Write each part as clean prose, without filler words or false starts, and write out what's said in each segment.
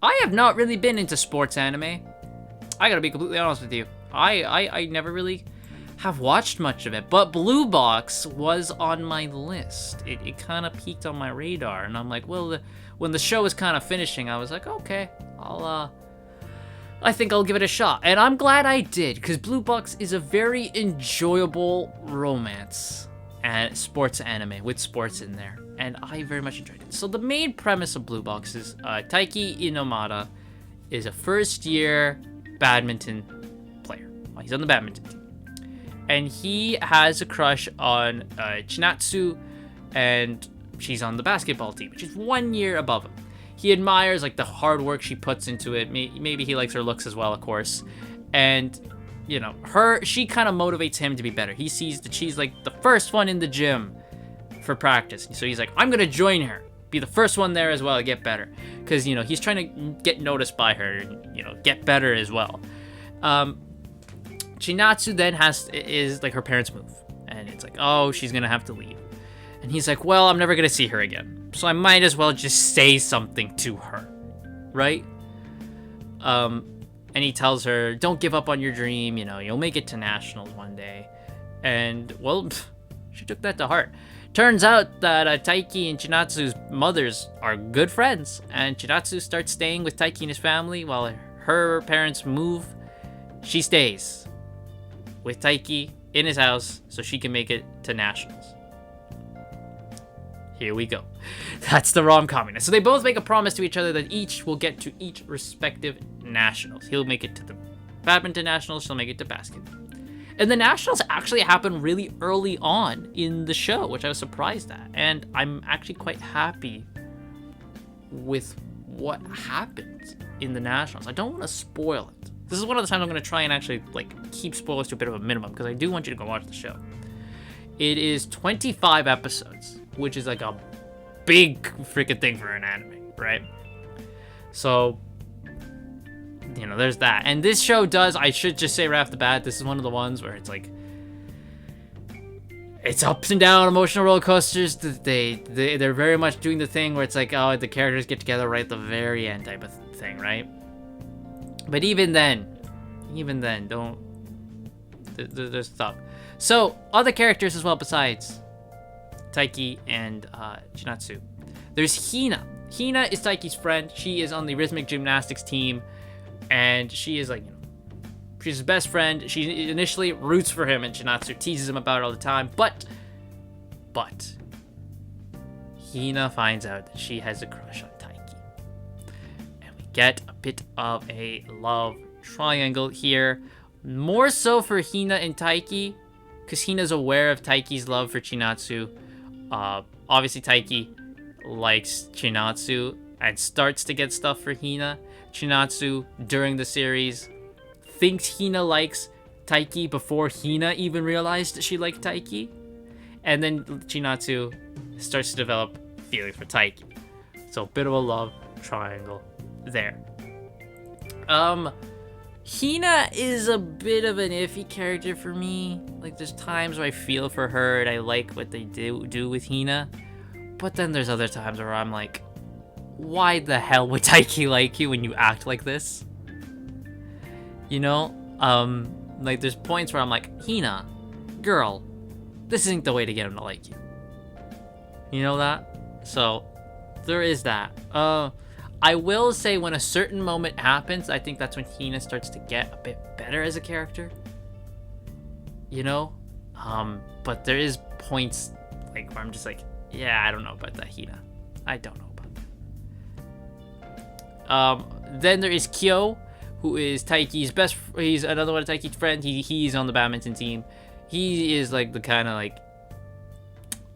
I have not really been into sports anime. I gotta be completely honest with you. I never really have watched much of it, but Blue Box was on my list. It kind of peaked on my radar, and I'm like, well, when the show was kind of finishing, I was like, okay, I think I'll give it a shot. And I'm glad I did, because Blue Box is a very enjoyable romance and sports anime with sports in there, and I very much enjoyed it. So the main premise of Blue Box is Taiki Inomata is a first-year badminton player. Well, he's on the badminton team. And he has a crush on Chinatsu, and she's on the basketball team, which is 1 year above him. He admires like the hard work she puts into it. Maybe he likes her looks as well, of course. And you know, she kind of motivates him to be better. He sees that she's like the first one in the gym for practice, so he's like, I'm gonna join her, be the first one there as well to get better, because you know he's trying to get noticed by her and you know get better as well. Chinatsu then is like her parents move, and it's like, oh, she's gonna have to leave. And he's like, well, I'm never gonna see her again, so I might as well just say something to her, right? And he tells her, don't give up on your dream, you know, you'll make it to nationals one day. And, well, she took that to heart. Turns out that Taiki and Chinatsu's mothers are good friends, and Chinatsu starts staying with Taiki and his family while her parents move. She stays with Taiki in his house so she can make it to nationals. Here we go. That's the rom-com. So they both make a promise to each other that each will get to each respective nationals. He'll make it to the badminton nationals, she'll make it to basketball. And the nationals actually happen really early on in the show, which I was surprised at. And I'm actually quite happy with what happens in the nationals. I don't want to spoil it. This is one of the times I'm going to try and actually like keep spoilers to a bit of a minimum, because I do want you to go watch the show. It is 25 episodes, which is like a big freaking thing for an anime, right? So, you know, there's that. And this show does, I should just say right off the bat, this is one of the ones where it's like, it's ups and down, emotional roller coasters. They're very much doing the thing where it's like, oh, the characters get together right at the very end type of thing, right? But even then, don't, there's stuff. So, other characters as well besides Taiki and Chinatsu. There's Hina. Hina is Taiki's friend. She is on the rhythmic gymnastics team, and she is like, you know, she's his best friend. She initially roots for him, and Chinatsu teases him about it all the time. But Hina finds out that she has a crush on Taiki, and we get a bit of a love triangle here, more so for Hina and Taiki, because Hina's aware of Taiki's love for Chinatsu. Obviously Taiki likes Chinatsu and starts to get stuff for Hina. Chinatsu, during the series, thinks Hina likes Taiki before Hina even realized that she liked Taiki. And then Chinatsu starts to develop feelings for Taiki. So a bit of a love triangle there. Hina is a bit of an iffy character for me. Like, there's times where I feel for her and I like what they do with Hina. But then there's other times where I'm like, why the hell would Taiki like you when you act like this? You know? Like, there's points where I'm like, Hina, girl, this isn't the way to get him to like you. You know that? So, there is that. I will say when a certain moment happens, I think that's when Hina starts to get a bit better as a character. You know? But there is points like where I'm just like, yeah, I don't know about that, Hina. I don't know about that. Then there is Kyo, who is Taiki's he's another one of Taiki's friend. He's on the badminton team. He is like the kind of like,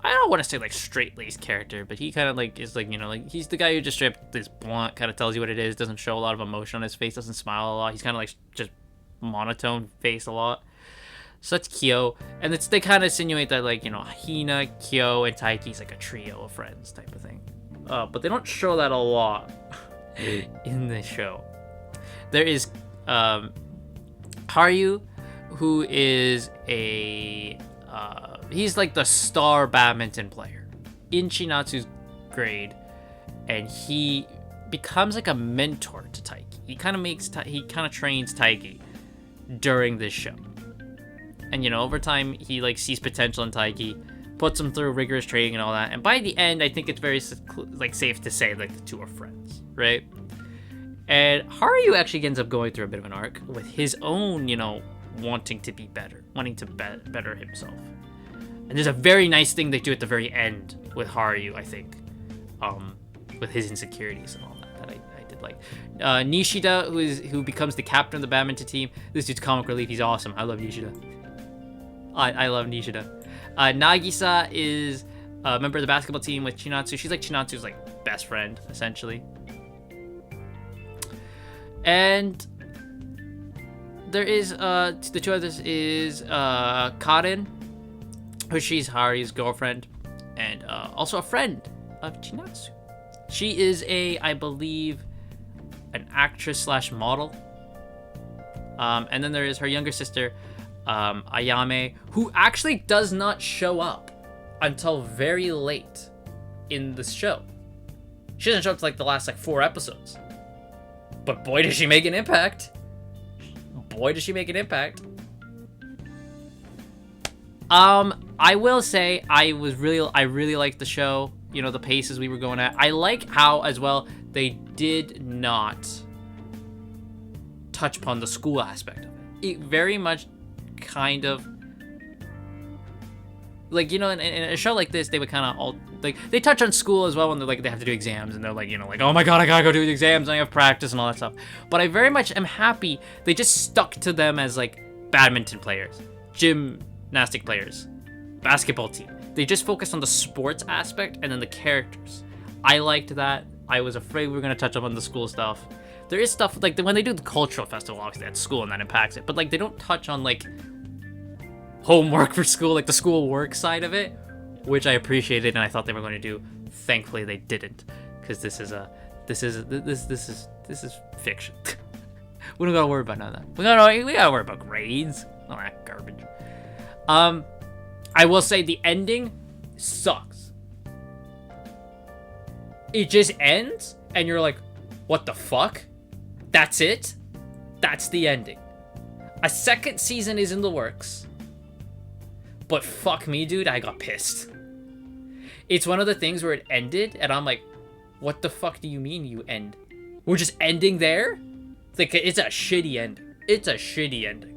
I don't want to say like straight-laced character, but he kind of like is like, you know, like he's the guy who just straight up is blunt, kind of tells you what it is, doesn't show a lot of emotion on his face, doesn't smile a lot. He's kind of like just monotone face a lot. So that's Kyo, and they kind of insinuate that like, you know, Hina, Kyo, and Taiki's like a trio of friends type of thing. But they don't show that a lot in the show. There is Haru, who is a he's like the star badminton player in Chinatsu's grade, and he becomes like a mentor to Taiki. He kind of trains Taiki during this show. And, you know, over time, he, like, sees potential in Taiki, puts him through rigorous training and all that. And by the end, I think it's very, like, safe to say, like, the two are friends, right? And Haruyu actually ends up going through a bit of an arc with his own, you know, wanting to be better, wanting to better himself. And there's a very nice thing they do at the very end with Haruyu, I think, with his insecurities and all that I did like. Nishida, who becomes the captain of the badminton team. This dude's comic relief. He's awesome. I love Nishida. I love Nishida. Nagisa is a member of the basketball team with Chinatsu. She's like Chinatsu's like best friend, essentially. And there is the two others is Karin, who she's Hariyu's girlfriend, and also a friend of Chinatsu. She is I believe, an actress / model. And then there is her younger sister, Ayame, who actually does not show up until very late in the show. She doesn't show up to like the last like 4 episodes. But boy, does she make an impact. Boy, does she make an impact. I will say I really liked the show. You know, the paces we were going at. I like how as well they did not touch upon the school aspect of it. It very much kind of like, you know, in a show like this, they would kind of all like they touch on school as well when they're like they have to do exams and they're like, you know, like, oh my god, I gotta go do the exams and I have practice and all that stuff. But I very much am happy they just stuck to them as like badminton players, gymnastic players, basketball team. They just focused on the sports aspect and then the characters. I liked that. I was afraid we were gonna touch up on the school stuff. There is stuff like when they do the cultural festival, obviously at school, and that impacts it. But like they don't touch on like homework for school, like the school work side of it, which I appreciated and I thought they were going to do. Thankfully, they didn't, because this is fiction. We don't gotta worry about none of that. We gotta worry about grades, all that garbage. I will say the ending sucks. It just ends, and you're like, what the fuck? That's it? That's the ending. A second season is in the works. But fuck me, dude, I got pissed. It's one of the things where it ended, and I'm like, what the fuck do you mean you end? We're just ending there? Like, it's a shitty ending. It's a shitty ending.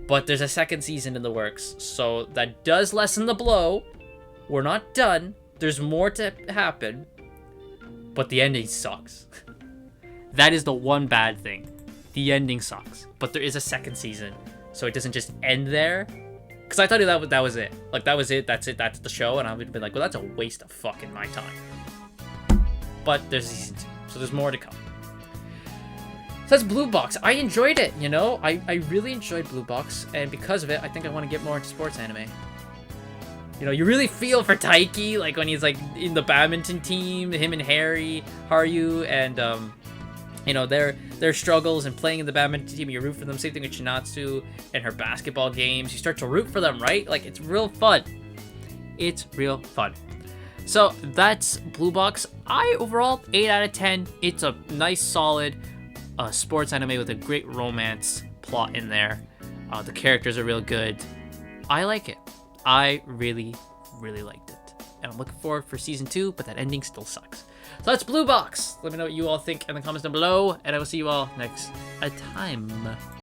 But there's a second season in the works, so that does lessen the blow. We're not done. There's more to happen. But the ending sucks. That is the one bad thing. The ending sucks. But there is a second season, so it doesn't just end there. Because I thought that was it. Like, that was it, that's the show, and I would have been like, well, that's a waste of fucking my time. But there's season 2, so there's more to come. So that's Blue Box. I enjoyed it, you know? I really enjoyed Blue Box, and because of it, I think I want to get more into sports anime. You know, you really feel for Taiki, like, when he's, like, in the badminton team, him and Haruyu, and, you know, their struggles and playing in the badminton team, you root for them. Same thing with Chinatsu and her basketball games. You start to root for them, right? Like, it's real fun. It's real fun. So, that's Blue Box. Overall, 8 out of 10. It's a nice, solid sports anime with a great romance plot in there. The characters are real good. I like it. I really, really liked it. And I'm looking forward for season 2, but that ending still sucks. So that's Blue Box. Let me know what you all think in the comments down below, and I will see you all next time.